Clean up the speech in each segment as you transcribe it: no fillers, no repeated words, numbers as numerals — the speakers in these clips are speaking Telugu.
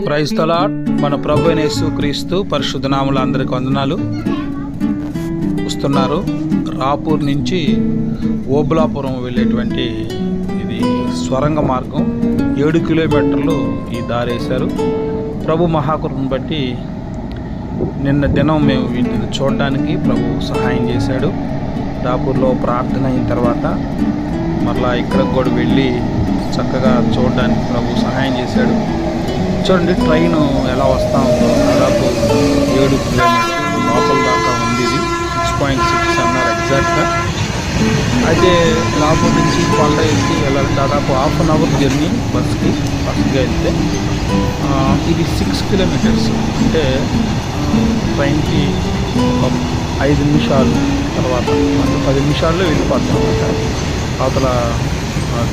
Praise the lord. మన ప్రభు అయిన యేసుక్రీస్తు పరిశుద్ధ నామములో అందరికి వందనాలు. వస్తున్నారు రాపూర్ నుంచి ఓబులాపురం వెళ్ళేటువంటి ఇది స్వరంగ మార్గం. 7 కిలోమీటర్లు ఈ దారి వేశారు. ప్రభు మహాకృపను బట్టి నిన్న దినం మేము వీటిని చూడడానికి ప్రభు సహాయం చేశాడు. రాపూర్లో ప్రార్థన అయిన తర్వాత మరలా ఇక్కడికి కూడా వెళ్ళి చక్కగా చూడడానికి ప్రభు సహాయం చేశాడు. చూడండి ట్రైన్ ఎలా వస్తూ ఉందో, దాదాపు 7 కిలోమీటర్లు లోపల దాకా ఉంది. ఇది 6.6 అన్నారు ఎగ్జాక్ట్గా. అయితే రాపూర్ నుంచి కొండ ఎక్కి వెళ్ళాలి. దాదాపు ½ అన్ అవర్ జర్నీ బస్గా వెళ్తే. ఇది 6 కిలోమీటర్స్ అంటే ట్రైన్కి ఒక 5 నిమిషాలు తర్వాత అంటే 10 నిమిషాల్లో వెళ్ళిపోతాం అన్నమాట. అవతల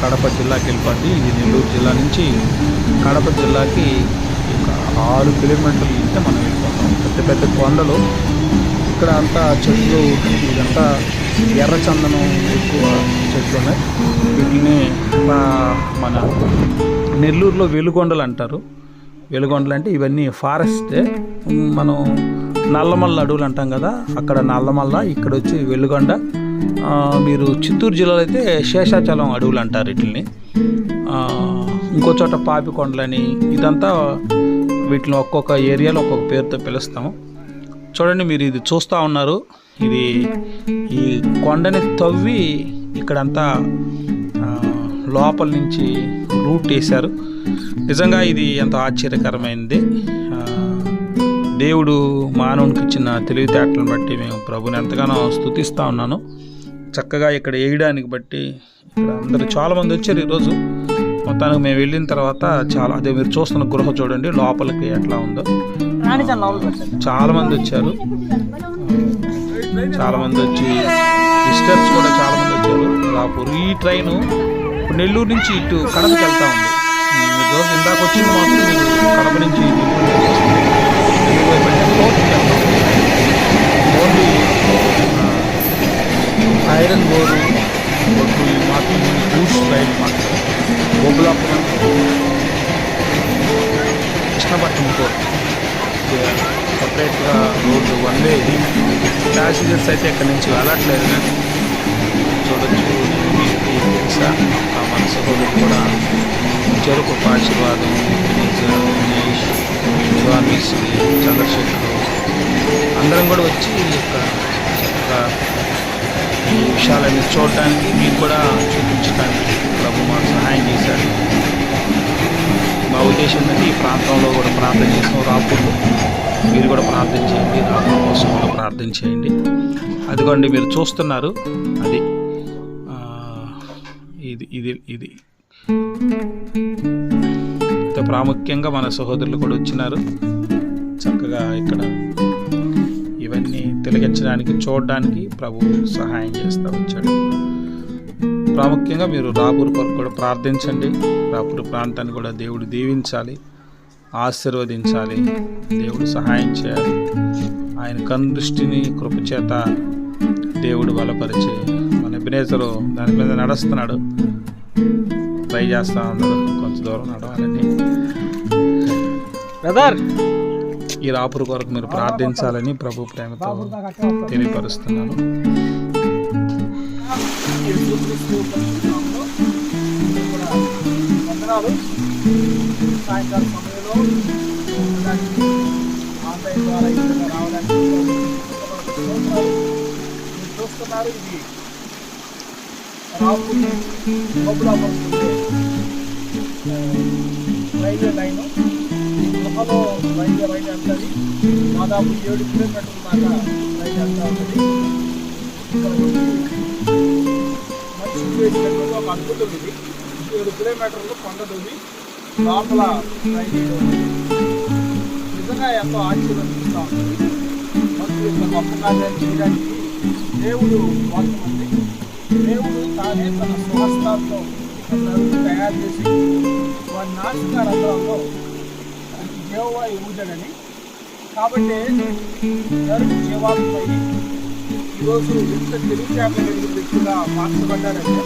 కడప జిల్లాకి వెళ్ళిపోద్ది. ఇది నెల్లూరు జిల్లా నుంచి కడప జిల్లాకి ఒక 6 కిలోమీటర్లు వెళ్తే మనం వెళ్ళిపోతాం. పెద్ద పెద్ద కొండలు, ఇక్కడ అంతా చెట్లు, ఇదంతా ఎర్రచందనం ఎక్కువ చెట్లు ఉన్నాయి. వీటిని మన నెల్లూరులో వెలుగొండలు అంటారు. వెలుగొండలు అంటే ఇవన్నీ ఫారెస్టే. మనం నల్లమల్ల అడవులు అంటాం కదా, అక్కడ నల్లమల్ల, ఇక్కడ వచ్చి వెలుగొండ. మీరు చిత్తూరు జిల్లాలో అయితే శేషాచలం అడవులు అంటారు వీటిని. ఇంకో చోట పాపికొండలని. ఇదంతా వీటిని ఒక్కొక్క ఏరియాలో ఒక్కొక్క పేరుతో పిలుస్తాము. చూడండి, మీరు ఇది చూస్తూ ఉన్నారు. ఇది ఈ కొండని తవ్వి ఇక్కడంతా లోపల నుంచి రూట్ వేశారు. నిజంగా ఇది ఎంతో ఆశ్చర్యకరమైనది. దేవుడు మానవునికి ఇచ్చిన తెలివితేటలను బట్టి మేము ప్రభుని ఎంతగానో స్తుతిస్తూ ఉన్నాను. చక్కగా ఇక్కడ వేయడానికి బట్టి ఇక్కడ అందరూ చాలామంది వచ్చారు ఈరోజు. మొత్తానికి మేము వెళ్ళిన తర్వాత అదే మీరు చూస్తున్న గృహ చూడండి లోపలికి ఎట్లా ఉందో. చాలామంది వచ్చారు. చాలామంది వచ్చి విజిటర్స్ కూడా చాలామంది వచ్చారు. రాపూర్ ఈ ట్రైను ఇప్పుడు నెల్లూరు నుంచి ఇటు కడపకి వెళ్తూ ఉంది. మీరు ఇందాక వచ్చింది మాత్రం మీరు కడప నుంచి ఓన్లీ ఐరన్ బోర్డు మాత్రం గూడ్స్ రైలు మాత్రం. ఓబులాపురం కృష్ణపట్నం కోర్టు సపరేట్గా రోడ్డు వన్ వే. ఇది ప్యాసింజర్స్ అయితే ఎక్కడి నుంచి వెళ్ళట్లేదు. చూడొచ్చు. మీకు తెలుసా మన సహోదరులు కూడా చెరుకు ఆశీర్వాదం, దినేష్, స్వామిశ్రీ, చంద్రశేఖర్ అందరం కూడా వచ్చి చక్కగా ఈ విషయాలన్నీ చూడటానికి, మీకు కూడా చూపించడానికి ప్రభు మాకు సహాయం చేశాడు. మా ఉద్దేశం ఏంటంటే ఈ ప్రాంతంలో కూడా ప్రార్థన చేస్తాం. రాపూర్లో మీరు కూడా ప్రార్థన చేయండి. రాపూర్ కోసం కూడా ప్రార్థన చేయండి. అదిగోండి మీరు చూస్తున్నారు. అది ఇది ఇది ఇది ప్రాముఖ్యంగా మన సహోదరులు కూడా వచ్చినారు. చక్కగా ఇక్కడ ఇవన్నీ తిలకించడానికి, చూడడానికి ప్రభు సహాయం చేస్తూ వచ్చాడు. ప్రాముఖ్యంగా మీరు రాపూర్ కొరకు కూడా ప్రార్థించండి. రాపూర్ ప్రాంతాన్ని కూడా దేవుడు దీవించాలి, ఆశీర్వదించాలి, దేవుడు సహాయం చేయాలి. ఆయన కనుదృష్టిని కృపచేత దేవుడు బలపరిచి మన ఎబెనేజరు దాని మీద నడుస్తున్నాడు. ట్రై చేస్తూ ఉన్నాడు కొంత దూరం నడవాలని. బ్రదర్, ఈ రాపూర్ కొరకు మీరు ప్రార్థించాలని ప్రభు ప్రేమతో తెలియపరుస్తున్నాను. సాయంకాలం సమయంలో ఆన్లైన్ ద్వారా ఇక్కడ రావడానికి చూస్తున్నారు. ఇది రాపూర్ ఓబులాపురం రైల్వే లైన్. ఈ గృహలో రైల్వే వెళ్తుంది. దాదాపు 7 కిలోమీటర్ల దాకా రైలు వెళ్తూ ఉంటుంది. మంచి సిచ్యువేషన్ ఒక అద్భుతం. ఇది 7 కిలోమీటర్లు కొండది లోపల రైలు. నిజంగా ఎంతో ఆశ్చర్యపరుస్తూ ఉంటుంది. మంచి గొప్ప కార్యాలు చేయడానికి దేవుడు వాడుతుంది. దేవుడు తానే తన స్వహస్తాలతో తయారు చేసి వారి నాసికా రంధ్రంలో యెహోవా ఊదాడని. కాబట్టి నరుడు జీవాత్మై ఈరోజు ఎంత తెలివితేటల వ్యక్తిగా మార్చబడ్డాడంటే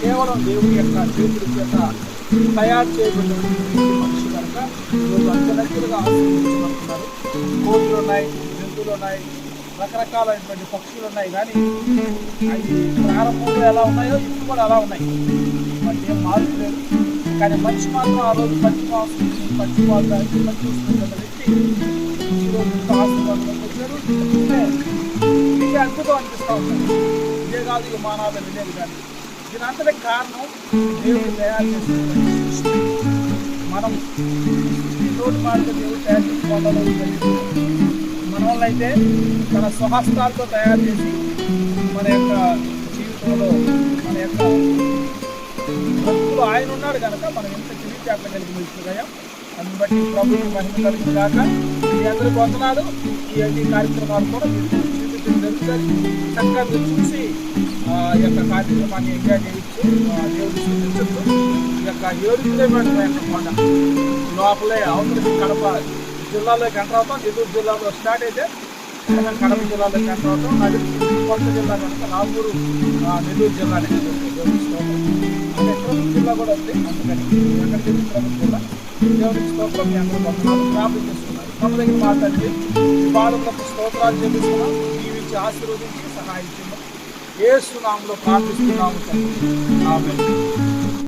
కేవలం దేవుని యొక్క చేతుల చేత తయారు చేయబడిన మనిషి కనుక ఈరోజు అంచెలంచెలుగా ఆశీర్వదించబడుతున్నారు. కోతులు ఉన్నాయి, జంతువులు ఉన్నాయి, రకరకాలైనటువంటి పక్షులు ఉన్నాయి. కానీ అవి ప్రారంభంలో ఎలా ఉన్నాయో ఇప్పుడు కూడా అలా ఉన్నాయి. వాటి ఏం మార్పు లేదు. కానీ మనిషి మాత్రం ఆ రోజు పచ్చి మాంసం పచ్చి పాలు తాగి పచ్చి చూస్తున్న వ్యక్తి ఈరోజు ఇంత ఆశీర్వాదంలోకి వచ్చారు. ఇదే అద్భుతం అనిపిస్తూ ఉంటారు. ఇదే కాదు ఈ మానవాళి వినేది కానీ దీని అంతటికి కారణం దేవుడు తయారు చేసినటువంటి సృష్టి. మనం సృష్టి తోటి మాటలు దేవుడు తయారు చేసుకోవాలని మన వల్ల అయితే తన స్వహస్తాలతో తయారు చేసి మన యొక్క జీవితంలో మన యొక్క భక్తులు ఆయన ఉన్నాడు కనుక మనం ఎంత తెలివితేటలు కలిగి నిలుస్తున్నాం. అందుని బట్టి ప్రభుత్వం మహిమ కలిగిన కాక మీ అందరికీ వందనాలు. ఈ కార్యక్రమాలు కూడా మీరు చూపించడం జరుగుతుంది. చక్కగా మీరు చూసి ఈ యొక్క కార్యక్రమాన్ని ఎంజాయ్ చేయొచ్చు. దేవుడు చూపించచ్చు. ఈ యొక్క 7 కిలోమీటర్ల యొక్క కొండ లోపలే అవతల కడప జిల్లాలోకి ఎంటర్ అవుతాం. నెల్లూరు జిల్లాలో స్టార్ట్ అయితే కడప జిల్లాలోకి ఎంటర్ అవుతాం. అది కొత్త జిల్లా కనుక నాగూరు నెల్లూరు జిల్లానే అంటే తిరుపతి జిల్లా కూడా ఉంది. అందుకని ఎక్కడికి తిరుపతి జిల్లా దేవునికి స్తోత్రం. మీ అందరూ వందనాలు ప్రార్థన చేస్తున్నారు. తమ దగ్గర మాట్లాడి ఈ పాదములకు స్తోత్రాలు చెల్లిస్తున్నాం. జీవించి ఆశీర్వదించి సహాయం చేయండి. యేసు నామములో ప్రార్థిస్తున్నాము. ఆమేన్.